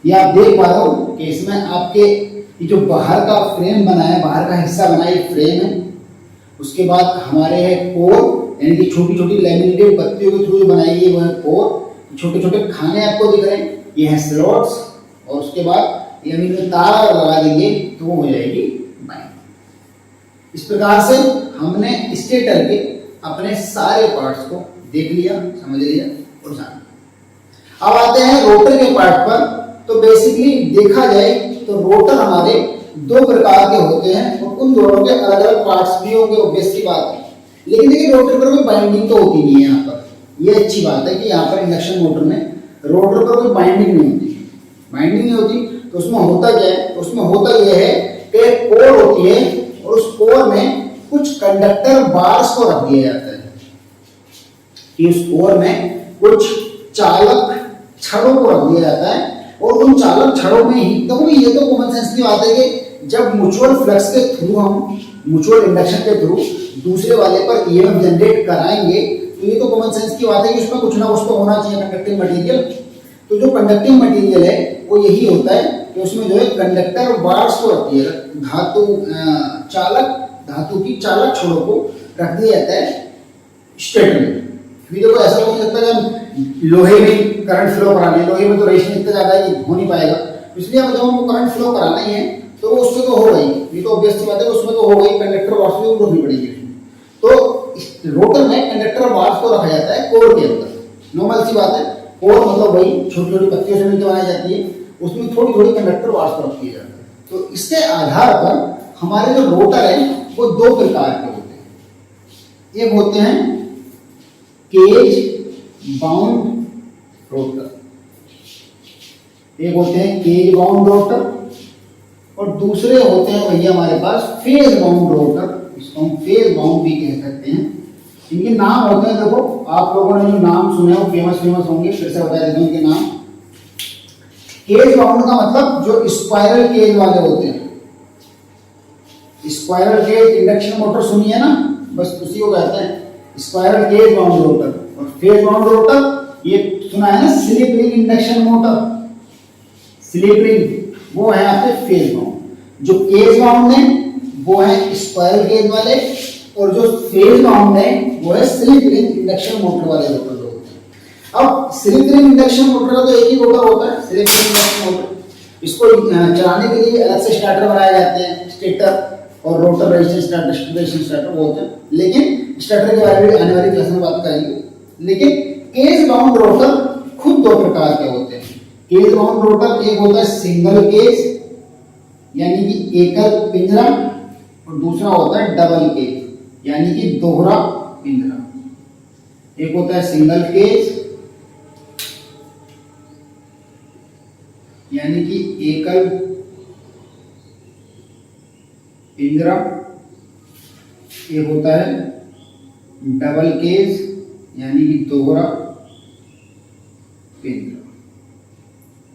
ये आप देख पा रहे हो कि इसमें आपके ये जो बाहर का फ्रेम बना है, बाहर का हिस्सा बना है, ये फ्रेम है। उसके बाद हमारे है कोर, यानी कि छोटी छोटी लैमिनेटेड पत्तियों के थ्रू बनाई गई वो है कोर। छोटे छोटे खाने आपको दिख रहे हैं, ये है स्लॉट्स। और उसके बाद ये हम इनमें तार लगा देंगे तो वो हो जाएगी बाइंडिंग। इस प्रकार से हमने स्टेटर के अपने सारे पार्ट्स को देख लिया, समझ लिया और जान लिया। अब आते हैं रोटर के पार्ट पर। तो बेसिकली देखा जाए तो रोटर हमारे दो प्रकार के होते हैं और उन दोनों के अलग अलग पार्ट्स भी होंगे, ऑब्वियस सी बात है। लेकिन देखिए रोटर पर कोई बाइंडिंग तो होती नहीं है यहाँ पर। ये अच्छी बात है कि यहाँ पर इंडक्शन मोटर में रोटर पर कोई बाइंडिंग नहीं होती। बाइंडिंग नहीं होती तो उसमें होता क्या है, उसमें होता यह है कि कोर होती है और उस कोर में कुछ कंडक्टर बार्स को रख दिया जाता है कि उस कोर में कुछ चालक छड़ों को रख दिया जाता है। और उन चालक छड़ों में ही, तो ये तो कॉमन सेंस की बात है कि जब म्यूचुअल फ्लक्स के थ्रू हम म्यूचुअल इंडक्शन के थ्रू दूसरे वाले पर ईएमएफ जनरेट कराएंगे, तो ये तो कॉमन सेंस की बात है कि उसमें कुछ ना कुछ तो होना चाहिए कंडक्टिंग मटेरियल। तो जो कंडक्टिंग मटेरियल है वो यही होता है कि उसमें जो है कंडक्टर बार्स को रख दिया, धातु धातु की चालक छोरों को रख दिया जाता है स्टेटर में। देखो ऐसा हो सकता है कि लोहे में करंट फ्लो कराने, लोहे में तो रेजिस्टेंस इतना ज्यादा है कि हो नहीं पाएगा, इसलिए जब हमको करंट फ्लो कराना ही है तो उसमें तो हो गई, ये तो ऑब्वियस सी बात है, उसमें तो हो गई, कंडक्टर बार्स भी रखनी पड़ेगी। तो रोटर में कंडक्टर बार्स को रखा जाता है कोर के अंदर, नॉर्मल सी बात है। कोर मतलब वही छोटी छोटी पत्तियों से मिलकर बनाई जाती है, उसमें थोड़ी थोड़ी कंडक्टर बार्स को रख दिया जाता है। तो इसके आधार पर हमारे जो रोटर है वो दो प्रकार के होते हैं। एक होते हैं केज बाउंड रोटर, एक होते हैं केज बाउंड रोटर, और दूसरे होते हैं भैया हमारे पास फेज बाउंड रोटर, इसको हम फेज बाउंड भी कह सकते हैं। इनके नाम होते हैं, देखो आप लोगों ने जो नाम सुने हो फेमस होंगे, फिर से बता देते हैं उनके नाम। केज बाउंड का मतलब जो स्पाइरल केज वाले होते हैं, स्पाइरल केज इंडक्शन मोटर सुनी है ना, बस उसी को कहते हैं स्पाइरल केज बाउंड रोटर। और फेज बाउंड रोटर ये सुना है ना, slip ring induction motor, slip ring वो है आपके फेज बाउंड। जो केज बाउंड है वो है स्पाइरल केज वाले, और जो फेज बाउंड है वो है स्लिप रिंग इंडक्शन मोटर वाले रोटर होते हैं। अब स्लिप रिंग इंडक्शन मोटर का तो एक ही रोटर होता है, स्लिप रिंग इंडक्शन मोटर। इसको चलाने के लिए अलग से स्टार्टर बनाए जाते हैं, स्टेटर और रोटर रेजिस्टेंस स्टार्टर वो होते हैं, लेकिन स्टार्टर के बारे में आने वाली क्लास में बात करेंगे। लेकिन केज बाउंड रोटर खुद दो प्रकार के होते हैं। केज बाउंड रोटर एक होता है सिंगल केज यानी कि एकल पिंजरा, और दूसरा होता है डबल केज यानी कि दोहरा पिंजरा। एक होता है सिंगल केज यानी कि एकल पिंजरा, एक होता है डबल केज यानी कि दोहरा केंद्र।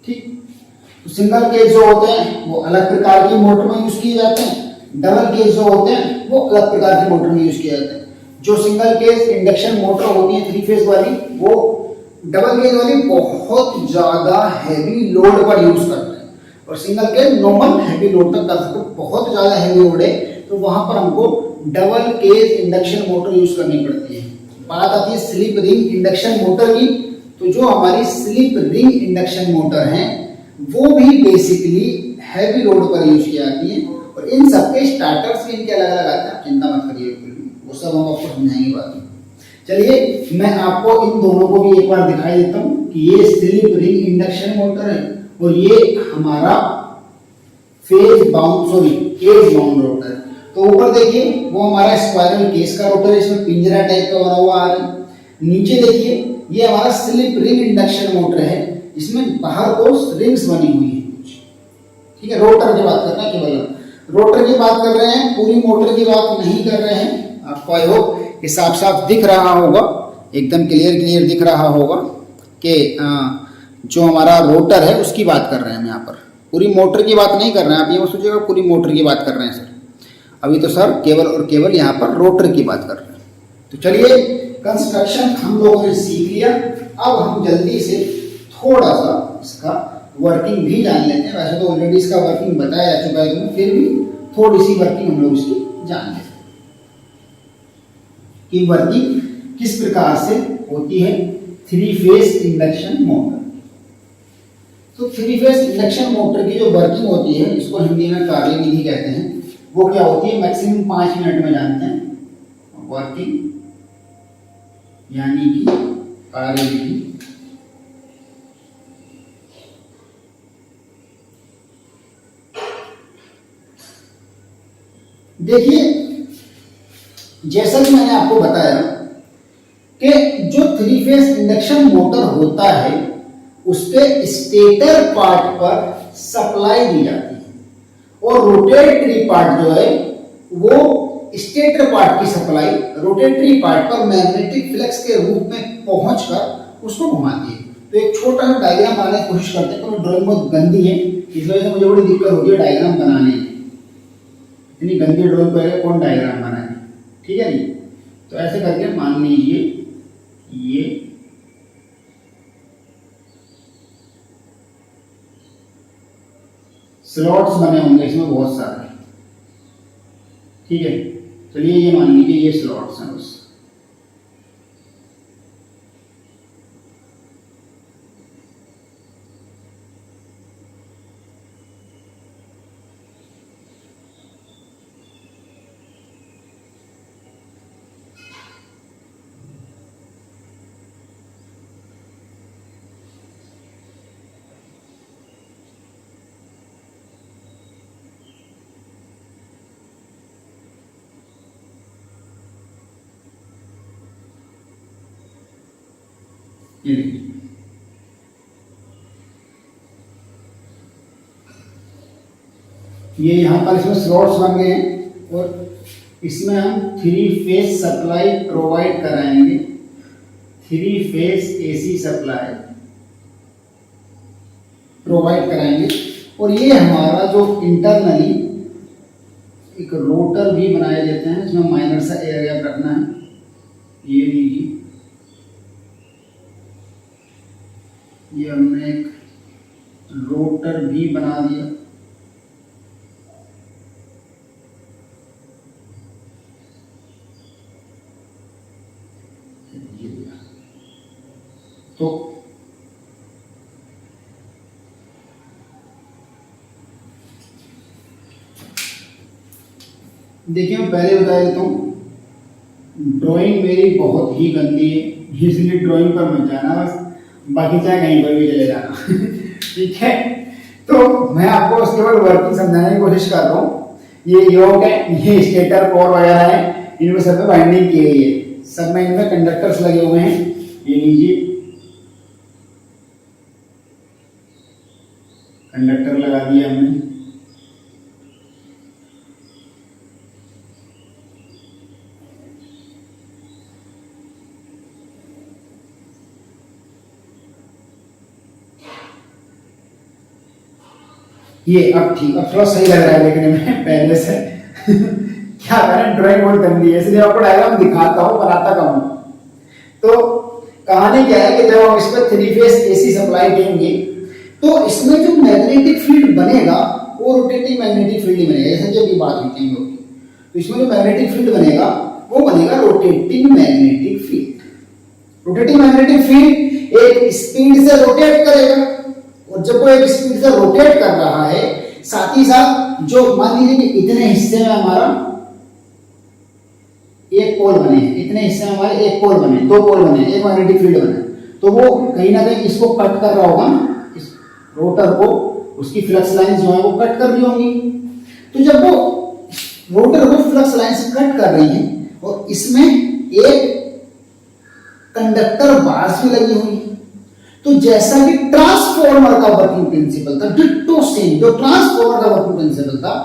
ठीक, तो सिंगल केज जो होते हैं वो अलग प्रकार की मोटर में यूज किए जाते हैं, डबल केज जो होते हैं वो अलग प्रकार की मोटर में यूज किए जाते हैं। जो सिंगल केज इंडक्शन मोटर होती है 3 फेज वाली, वो डबल केज वाली बहुत ज्यादा हैवी लोड पर यूज करते हैं, और single cage normal heavy load तक कर सकते हैं। बहुत ज्यादा हैवी लोड है तो वहां पर हमको double cage induction motor use करनी पड़ती है। बात आती है स्लिप रिंग इंडक्शन मोटर की, तो जो हमारी स्लिप रिंग इंडक्शन मोटर है वो भी बेसिकली हैवी लोड पर यूज की जाती है, और इन सबके स्टार्टर्स भी इनके अलग अलग आते हैं, आप चिंता मत करिए, वो सब हम आपको समझाएंगे बाद में। चलिए मैं आपको इन दोनों को भी एक बार दिखाई देता हूं कि ये स्लिप रिंग इंडक्शन मोटर है और ये हमारा phase bound cage bound rotor है। तो ऊपर देखिए वो हमारा स्पाइरल केस का रोटर है, इसमें पिंजरा टाइप का बना हुआ आ रहा है। नीचे देखिए ये हमारा स्लिप रिंग इंडक्शन मोटर है, इसमें बाहर को रिंग्स बनी हुई है कुछ। ठीक है, रोटर की बात कर रहे हैं, केवल रोटर की बात कर रहे हैं, पूरी मोटर की बात नहीं कर रहे हैं। आपको आई होप ये साफ साफ दिख रहा होगा, एकदम क्लियर दिख रहा होगा कि जो हमारा रोटर है उसकी बात कर रहे हैं हम यहाँ पर, पूरी मोटर की बात नहीं कर रहे हैं। आप ये मत सोचिएगा पूरी मोटर की बात कर रहे हैं सर, अभी तो सर केवल और केवल यहाँ पर रोटर की बात कर रहे हैं। तो चलिए कंस्ट्रक्शन हम लोगों ने सीख लिया, अब हम जल्दी से थोड़ा सा इसका वर्किंग भी जान लेते हैं। वैसे तो ऑलरेडी इसका वर्किंग बताया जा चुका है तुम्हें, फिर भी थोड़ी सी वर्किंग हम लोग इसकी जान लेते हैं कि वर्किंग किस प्रकार से होती है 3 फेज इंडक्शन मोटर। तो 3 फेज इंडक्शन मोटर की जो वर्किंग होती है, इसको हिंदी में कार्यविधि कहते हैं, वो क्या होती है मैक्सिमम 5 मिनट में जानते हैं। वर्किंग यानी कि कार्यविधि देखिए, जैसा कि मैंने आपको बताया कि जो 3 फेज इंडक्शन मोटर होता है उसके स्टेटर पार्ट पर सप्लाई दी जाती है, और रोटेटरी पार्ट जो है वो स्टेटर पार्ट की सप्लाई रोटेटरी पार्ट पर मैग्नेटिक फ्लक्स के रूप में पहुंचकर उसको घुमाती है। तो एक छोटा सा डायग्राम बनाने की कोशिश करते हैं, क्योंकि ड्राइंग बहुत गंदी है, इस वजह से मुझे बड़ी दिक्कत होती है डायग्राम बनाने में। इतनी गंदी ड्राइंग पर कौन डायग्राम बनाए, ठीक है जी। तो ऐसे करके मान लीजिए ये स्लॉट्स बने होंगे इसमें बहुत सारे, ठीक है। चलिए ये मान लीजिए ये स्लॉट्स हैं बस। ये यहाँ पर इसमें स्लॉट्स बन गए हैं, और इसमें हम 3 फेज सप्लाई प्रोवाइड कराएंगे, 3 फेज एसी सप्लाई प्रोवाइड कराएंगे। और ये हमारा जो इंटरनली एक रोटर भी बनाए देते हैं, इसमें माइनर सा एयर गैप रखना है, ये लीजिए, ये हमने एक रोटर भी बना दिया। तो देखिए मैं पहले बता देता हूँ, ड्राइंग मेरी बहुत ही गंदी है, इसलिए ड्राइंग पर मत जाना बस, बाकी चाहे कहीं पर भी चले जाना ठीक है। तो मैं आपको उसके बाद वर्किंग समझाने की कोशिश कर रहा हूँ। ये योग है, ये स्टेटर कोर वगैरह है, इनमें सब में बाइंडिंग की गई है, सब में इनमें कंडक्टर्स लगे हुए हैं। ये लीजिए कंडक्टर लगा दिया हमने, ये अब ठीक, अब थोड़ा सही लग रहा है देखने में पहले से। क्या करें, ड्राइंग बहुत गंदी है इसलिए आपको डायग्राम दिखाता हूँ, बनाता कम हूँ। तो कहानी क्या है कि जब हम इस पर 3 फेज एसी सप्लाई देंगे तो इसमें जो मैग्नेटिक फील्ड बनेगा वो रोटेटिंग मैग्नेटिक फील्ड ही बनेगा, जैसे कि अभी बात हुई थी हम लोग की। तो इसमें जो मैग्नेटिक फील्ड बनेगा वो बनेगा rotating magnetic field. Rotating magnetic field एक स्पीड से रोटेट करेगा, और जब वो एक स्पीड से रोटेट कर रहा है, साथ ही साथ जो मान लीजिए कि इतने हिस्से में हमारा एक पोल बने हैं, इतने हिस्से में हमारे एक पोल बने, 2 पोल बने, एक मैग्नेटिक फील्ड बने, तो वो कहीं ना कहीं इसको कट कर रहा होगा ना, इस रोटर को, उसकी फ्लक्स लाइन जो है वो कट कर रही होंगी। तो जब वो रोटर को फ्लक्स लाइन से कट कर रही है और इसमें एक कंडक्टर बार्स भी लगी हुई है, तो जैसा कि ट्रांसफॉर्मर का वर्किंग प्रिंसिपल था, डिट्टो सेम जो ट्रांसफॉर्मर का वर्किंग प्रिंसिपल था,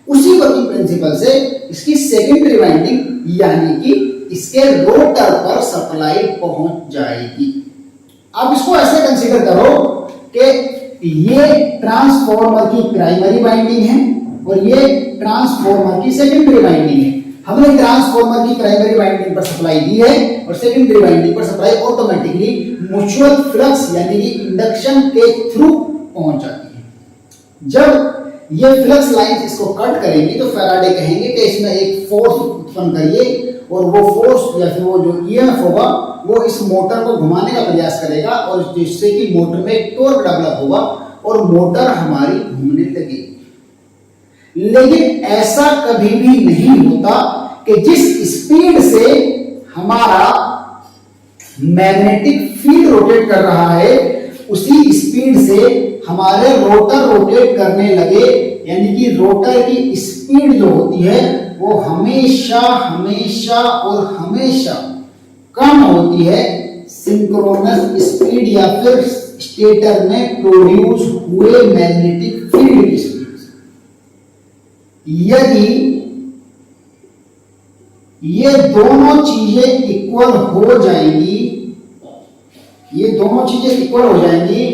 उसी वर्किंग प्रिंसिपल से इसकी सेकेंडरी वाइंडिंग यानी कि इसके रोटर पर सप्लाई पहुंच जाएगी। अब इसको ऐसे कंसीडर करो कि ये ट्रांसफॉर्मर की प्राइमरी वाइंडिंग है और ये ट्रांसफॉर्मर की सेकेंडरी वाइंडिंग है। हमने ट्रांसफॉर्मर की प्राइमरी वाइंडिंग पर सप्लाई दी है और सेकेंडरी वाइंडिंग पर सप्लाई ऑटोमेटिकली म्यूचुअल फ्लक्स यानी कि इंडक्शन के थ्रू पहुंच जाती है। जब ये फ्लक्स लाइन इसको कट करेंगी तो फैराडे कहेंगे कि इसमें एक फोर्स उत्पन्न करिए, और वो फोर्स या फिर वो जो ईएमएफ होगा वो इस मोटर को घुमाने का प्रयास करेगा, और जिससे कि मोटर में टॉर्क डेवलप होगा और मोटर हमारी घूमने लगेगी। लेकिन ऐसा कभी भी नहीं होता कि जिस स्पीड से हमारा मैग्नेटिक फील्ड रोटेट कर रहा है उसी स्पीड से हमारे रोटर रोटेट करने लगे, यानी कि रोटर की स्पीड जो होती है वो हमेशा हमेशा और हमेशा कम होती है सिंक्रोनस स्पीड या फिर स्टेटर में प्रोड्यूस हुए मैग्नेटिक फील्ड की स्पीड से। यदि ये दोनों चीजें इक्वल हो जाएंगी, ये दोनों चीजें इक्वल हो जाएंगी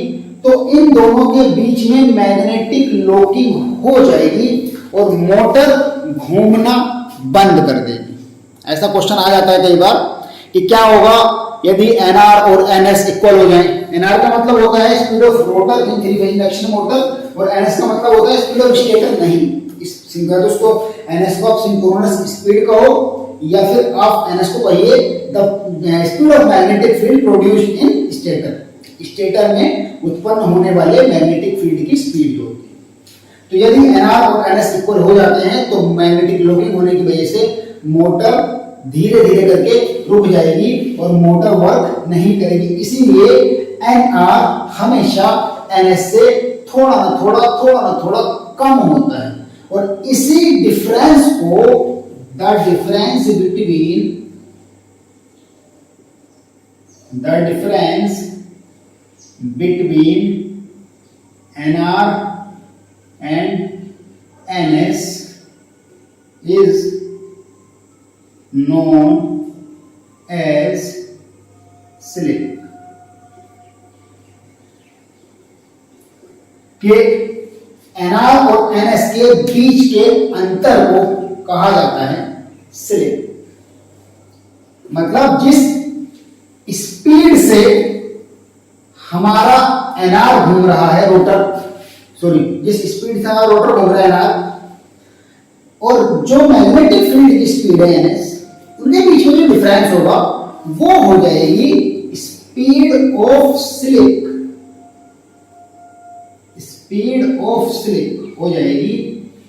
तो इन दोनों के बीच में मैग्नेटिक लॉकिंग हो जाएगी और मोटर घूमना बंद कर देगी। ऐसा क्वेश्चन आ जाता है कई बार कि क्या होगा यदि NR और NS इक्वल हो जाएं। NR का मतलब होता है speed of rotor in 3 phase induction motor और NS का मतलब होता है स्पीड ऑफ स्टेटर। नहीं, इस दोस्तों NS को आप सिंक्रोनस स्पीड कहो या फिर आप NS को कहिए the speed of magnetic field produced in stator. Stator में उत्पन्न होने वाले मैग्नेटिक फील्ड की स्पीड जो होती है। तो यदि NR और NS इक्वल हो जाते हैं तो मैग्नेटिक लॉकिंग होने की वजह से मोटर धीरे धीरे करके रुक जाएगी और मोटर वर्क नहीं करेगी। इसीलिए NR हमेशा NS से थोड़ा ना थोड़ा कम होता है, और इसी डिफरेंस को the difference between NR and NS is known as slip। के NR और NS के बीच के अंतर को कहा जाता है स्लिप। मतलब जिस स्पीड से हमारा NR घूम रहा है जिस स्पीड से हमारा रोटर घूम रहा है NR और जो मैग्नेटिक फील्ड की स्पीड है NS, उनके बीच में जो डिफरेंस होगा वो हो जाएगी speed of slip. Speed of slip हो जाएगी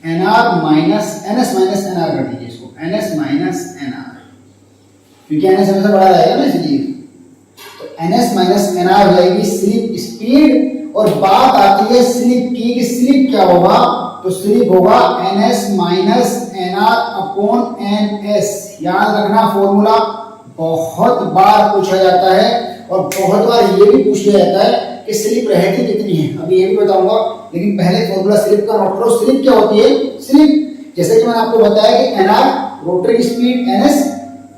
NR minus NS minus NR कर दीजिए इसको, NS माइनस NR, क्योंकि NS हमेशा बड़ा रहेगा ना इसलिए। तो NS माइनस NR हो जाएगी स्लिप स्पीड। और बात आती है स्लिप की कि स्लिप क्या होगा, तो स्लिप होगा NS minus NR upon NS। याद रखना फॉर्मूला बहुत बार पूछा जाता है और बहुत बार ये भी पूछ लिया जाता है कि स्लिप रहेगी कितनी है, अभी ये भी बताऊंगा। लेकिन पहले फॉर्मूला स्लिप का नोट करो। स्लिप क्या होती है? स्लिप जैसे कि मैंने आपको बताया कि NR रोटर की speed, NS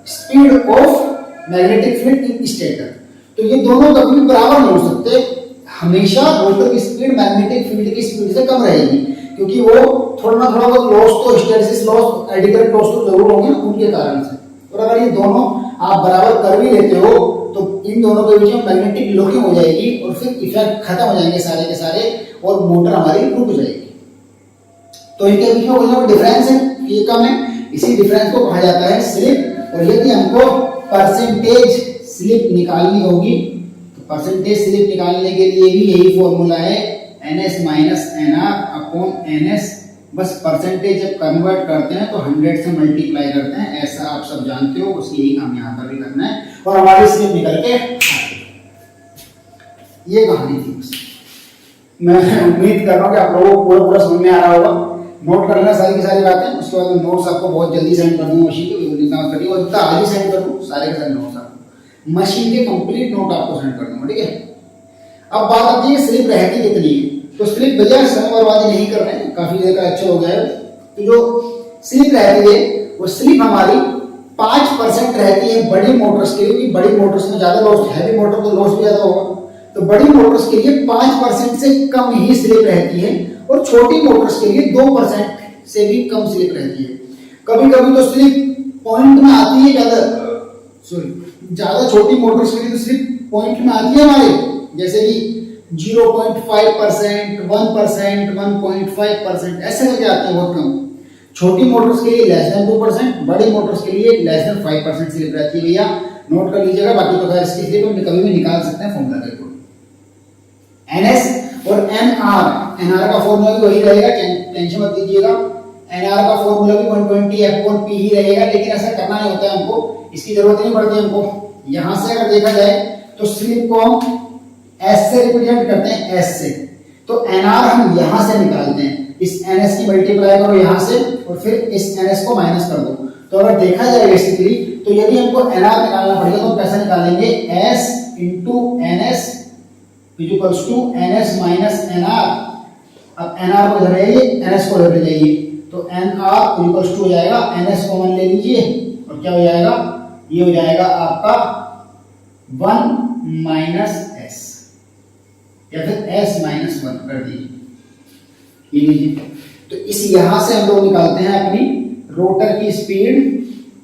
speed of magnetic field in stator. तो ये दोनों कभी भी बराबर नहीं हो सकते, हमेशा रोटर की स्पीड मैग्नेटिक फील्ड की स्पीड से कम रहेगी, क्योंकि वो थोड़ा ना थोड़ा बहुत लॉस तो hysteresis loss, eddy current loss तो जरूर होंगे ना उनके कारण से। और अगर ये दोनों आप बराबर कर भी लेते हो तो इन दोनों के बीच में मैग्नेटिक लॉकिंग हो जाएगी और फिर इफेक्ट खत्म हो जाएंगे सारे के सारे और मोटर हमारी रुक जाएगी। तो इनके बीच में कोई डिफरेंस है, ये कम है, इसी डिफरेंस को कहा जाता है स्लिप। और यदि हमको परसेंटेज स्लिप निकालनी होगी तो परसेंटेज स्लिप निकालने के लिए भी यही फॉर्मूला है NS minus NR upon NS। बस परसेंटेज जब कन्वर्ट करते हैं तो 100 से मल्टीप्लाई करते हैं, ऐसा आप सब जानते हो, बस यही काम यहाँ पर भी करना है और हमारी स्लिप निकल के ये कहानी थी। बस मैं उम्मीद कर रहा हूँ कि आप लोगों को पूरा समझ में आ रहा होगा। नोट कर लेना सारी की सारी बातें, उसके बाद नोट्स आपको बहुत जल्दी सेंड कर दूंगा मशीन के, और इतना आज ही सेंड कर दूँ सारे के सारे नोट्स आपको, मशीन के कंप्लीट नोट आपको सेंड कर दूंगा, ठीक है। अब बात आती है स्लिप रहती कितनी है। तो स्लिप बजाय समय बर्बादी नहीं कर रहे हैं, काफी देर का अच्छा हो गया है। तो जो स्लिप रहती है वो स्लिप हमारी 5% रहती है बड़ी मोटर्स के लिए, बड़ी मोटर्स में ज्यादा लॉस, हैवी मोटर तो लॉस भी ज्यादा होगा, तो बड़ी मोटर्स के लिए 5% से कम ही स्लिप रहती है और छोटी मोटर्स के लिए 2% से भी कम स्लिप रहती है। कभी कभी तो स्लिप पॉइंट में आती है ज्यादा छोटी मोटर्स के लिए तो स्लिप पॉइंट में आती है हमारे, जैसे कि 0.5%, 1%, 1.5% ऐसे करके आते हैं, बहुत कम। छोटी मोटर्स के लिए लेस देन 2%, बड़ी मोटर्स के लिए लेस देन 5% स्लिप रहती है। भैया नोट कर लीजिएगा, बाकी तो खैर इसकी स्लिप हम कभी भी निकाल सकते हैं फॉर्मूला के थ्रू। NS और NR का फॉर्मूला भी वही रहेगा, टेंशन मत लीजिएगा। NR का फॉर्मूला भी 120F/P ही रहेगा, लेकिन ऐसा करना नहीं होता है हमको, इसकी जरूरत नहीं पड़ती हमको। यहां से अगर देखा जाए तो स्लिप को हम S से रिप्रेजेंट करते हैं, S से, तो NR हम यहां से निकालते हैं, इस NS की मल्टीप्लाई करो यहां से और फिर इस NS को माइनस कर दो। तो अगर देखा जाए बेसिकली तो यदि हमको NR निकालना पड़ेगा तो कैसे निकालेंगे, S into NS equals to NS minus NR। अब NR को इधर जाइए, NS को इधर जाइए, तो NR इक्वल्स टू हो जाएगा, NS कॉमन ले लीजिए और क्या हो जाएगा, ये हो जाएगा आपका 1 माइनस S या फिर S माइनस 1 कर दीजिए, ये लीजिए। तो इस यहां से हम लोग निकालते हैं अपनी रोटर की speed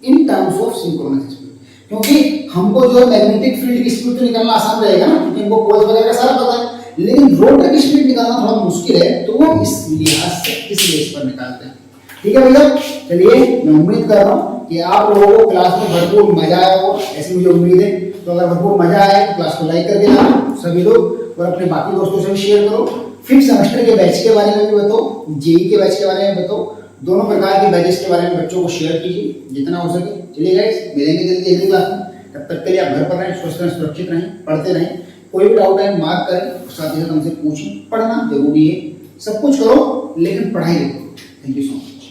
in terms of synchronous speed, क्योंकि हमको जो है मैग्नेटिक फील्ड की स्पीड तो निकालना आसान रहेगा ना, क्योंकि हमको कोर्स वगैरह का सारा पता है, लेकिन रोटर की स्पीड निकालना थोड़ा मुश्किल है, तो वो इस लिहाज से इस बेस पर निकालते हैं। ठीक है भैया, चलिए मैं उम्मीद कर रहा हूँ कि आप लोगों को क्लास में भरपूर मजा आया हो, ऐसी मुझे उम्मीद है। तो अगर भरपूर मजा आए तो क्लास को लाइक कर देना सभी लोग, और अपने बाकी दोस्तों से भी शेयर करो। फिफ्थ सेमेस्टर के बैच के बारे में भी बताओ, जेई के बैच के बारे में बताओ, दोनों प्रकार के बैचेस के बारे में बच्चों को शेयर कीजिए जितना हो सके। चलिए गाइस, मिलेंगे जल्दी अगली क्लास में, तब तक के लिए आप घर पर रहें, स्वस्थ रहें, सुरक्षित रहें, पढ़ते रहें। कोई भी डाउट है मार्क करें, साथ ही साथ हमसे पूछें। पढ़ना जरूरी है, सब कुछ करो लेकिन पढ़ाई करो। Thank you so much.